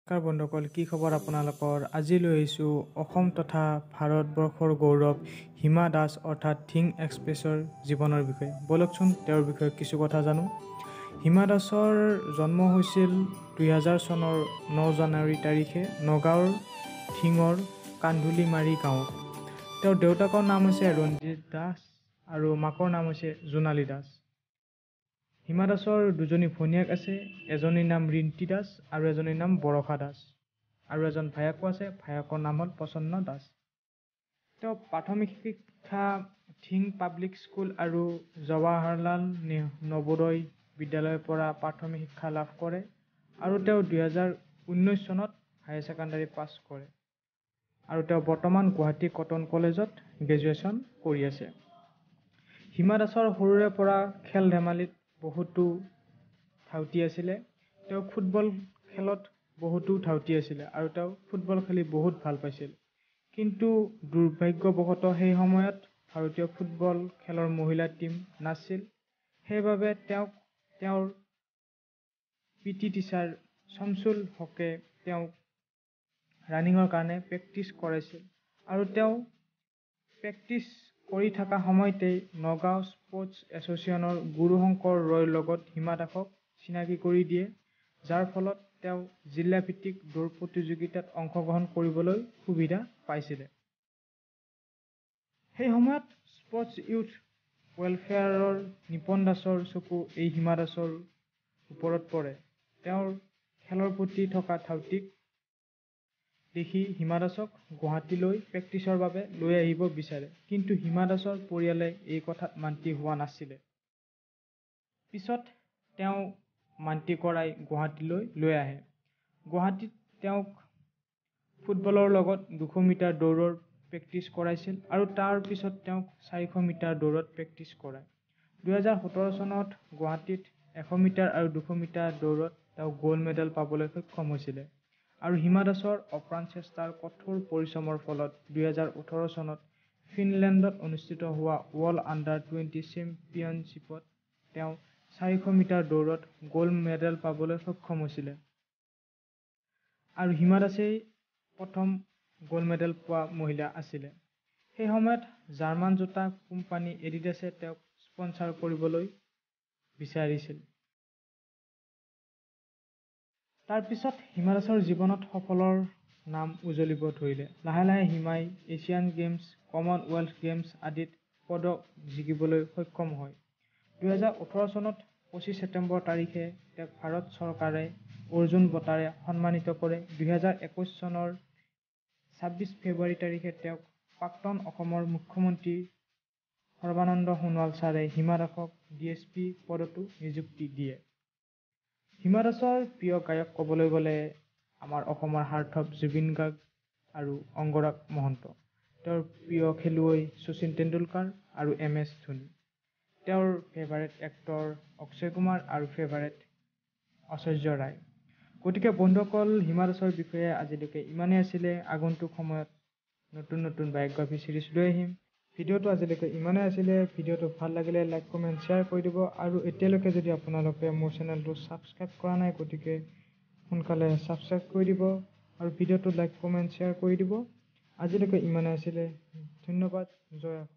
নমস্কাৰ বন্ধুসকল, কি খবৰ আপোনালোকৰ? আজি লৈ আহিছোঁ অসম তথা ভাৰতবৰ্ষৰ গৌৰৱ হিমা দাস অৰ্থাৎ ধিং এক্সপ্ৰেছৰ জীৱনৰ বিষয়ে। বলকচোন তেওঁৰ বিষয়ে কিছু কথা জানো। হিমা দাসৰ জন্ম হৈছিল 2000 চনৰ 9 জানুৱাৰী তাৰিখে নগাঁৱৰ ধিঙৰ কান্ধুলিমাৰী গাঁৱত। তেওঁৰ দেউতাকৰ নাম হৈছে ৰঞ্জিত দাস আৰু মাকৰ নাম হৈছে জোনালী দাস। হিমা দাসৰ দুজনী ভনীয়েক আছে, এজনীৰ নাম ৰিণ্টি দাস আৰু এজনীৰ নাম বৰষা দাস, আৰু এজন ভায়েকো আছে, ভায়েকৰ নাম হ'ল প্ৰসন্ন দাস। তেওঁ প্ৰাথমিক শিক্ষা ধিং পাব্লিক স্কুল আৰু জৱাহৰলাল নৱোদয় বিদ্যালয়ৰ পৰা প্ৰাথমিক শিক্ষা লাভ কৰে আৰু তেওঁ 2019 চনত হায়াৰ ছেকেণ্ডাৰী পাছ কৰে আৰু তেওঁ বৰ্তমান গুৱাহাটী কটন কলেজত গ্ৰেজুৱেশ্যন কৰি আছে। হিমা দাসৰ সৰুৰে পৰা খেল ধেমালিত বহুতো ধাউতি আছিলে। তেওঁ ফুটবল খেলত বহুতো ধাউতি আছিলে আৰু তেওঁ ফুটবল খেলি বহুত ভাল পাইছিল। কিন্তু দুৰ্ভাগ্যবশতঃ সেই সময়ত ভাৰতীয় ফুটবল খেলৰ মহিলা টীম নাছিল। সেইবাবে তেওঁক তেওঁৰ পিটি টিচাৰ শামছুল হকে তেওঁক ৰানিঙৰ কাৰণে প্ৰেক্টিচ কৰাইছিল আৰু তেওঁ প্ৰেক্টিচ কৰি থকা সময়তেই নগাঁও স্পৰ্টছ এছ'চিয়েশ্যনৰ গুৰুশংকৰ ৰয়ৰ লগত হিমা দাসক চিনাকি কৰি দিয়ে, যাৰ ফলত তেওঁ জিলাভিত্তিক দৌৰ প্ৰতিযোগিতাত অংশগ্ৰহণ কৰিবলৈ সুবিধা পাইছিলে। সেই সময়ত স্পৰ্টছ ইউথ ৱেলফেয়াৰৰ নিপন দাসৰ চকু এই হিমা দাসৰ ওপৰত পৰে। তেওঁৰ খেলৰ প্ৰতি থকা ধাউতিক দেখি হিমা দাসক গুৱাহাটীলৈ প্ৰেক্টিচৰ বাবে লৈ আহিব বিচাৰে, কিন্তু হিমা দাসৰ পৰিয়ালে এই কথাত মান্তি হোৱা নাছিলে। পিছত তেওঁ মান্তি কৰাই গুৱাহাটীলৈ লৈ আহে। গুৱাহাটীত তেওঁক ফুটবলৰ লগত 200 মিটাৰ দৌৰৰ প্ৰেক্টিচ কৰাইছিল আৰু তাৰ পিছত তেওঁক 400 মিটাৰ দৌৰত প্ৰেক্টিচ কৰায়। 2017 চনত গুৱাহাটীত 100 মিটাৰ আৰু 200 মিটাৰ দৌৰত তেওঁ গ'ল্ড মেডেল পাবলৈ সক্ষম হৈছিলে আৰু হিমা দাসৰ অপ্ৰাণ চেষ্টাৰ কঠোৰ পৰিশ্ৰমৰ ফলত 2018 চনত ফিনলেণ্ডত অনুষ্ঠিত হোৱা ৱৰ্ল্ড আণ্ডাৰ-20 চেম্পিয়নশ্বিপত তেওঁ 400 মিটাৰ দৌৰত গ'ল্ড মেডেল পাবলৈ সক্ষম হৈছিলে আৰু হিমা দাসেই প্ৰথম গ'ল্ড মেডেল পোৱা মহিলা আছিলে। সেই সময়ত জাৰ্মান জোতা কোম্পানী এডিডাছে তেওঁক স্পন্সৰ কৰিবলৈ বিচাৰিছিল। তাৰ পিছত হিমা দাসৰ জীৱনত সফলৰ নাম উজ্বলিব ধৰিলে। লাহে লাহে হিমাই এছিয়ান গেমছ, কমনৱেলথ গেমছ আদিত পদক জিকিবলৈ সক্ষম হয়। 2018 চনত 25 ছেপ্টেম্বৰ তাৰিখে তেওঁক ভাৰত চৰকাৰে অৰ্জুন বঁটাৰে সন্মানিত কৰে। 2021 চনৰ 26 ফেব্ৰুৱাৰী তাৰিখে তেওঁক প্ৰাক্তন অসমৰ মুখ্যমন্ত্ৰী সৰ্বানন্দ সোণোৱাল ছাৰে হিমা দাসক DSP পদতো নিযুক্তি দিয়ে। হিমা দাসৰ প্ৰিয় গায়ক ক'বলৈ গ'লে আমাৰ অসমৰ হাৰ্টথ্ৰব জুবিন গাৰ্গ আৰু অংগৰাগ মহন্ত। তেওঁৰ প্ৰিয় খেলুৱৈ শচীন তেণ্ডুলকাৰ আৰু MS ধোনী। তেওঁৰ ফেভাৰেট এক্টৰ অক্ষয় কুমাৰ আৰু ফেভাৰেট ঐশ্বৰ্য ৰায়। গতিকে বন্ধুসকল, হিমা দাসৰ বিষয়ে আজিলৈকে ইমানেই আছিলে। আগন্তুক সময়ত নতুন নতুন বায়োগ্ৰাফী চিৰিজ লৈ আহিম। ভিডিঅ'টো আজিলৈকে ইমানেই আছিলে। ভিডিঅ'টো ভাল লাগিলে লাইক, কমেণ্ট, শ্বেয়াৰ কৰি দিব আৰু এতিয়ালৈকে যদি আপোনালোকে মোৰ চেনেলটো ছাবস্ক্ৰাইব কৰা নাই, গতিকে সোনকালে ছাবস্ক্ৰাইব কৰি দিব আৰু ভিডিঅ'টো লাইক, কমেণ্ট, শ্বেয়াৰ কৰি দিব। আজিলৈকে ইমানেই আছিলে। ধন্যবাদ। জয় অসম।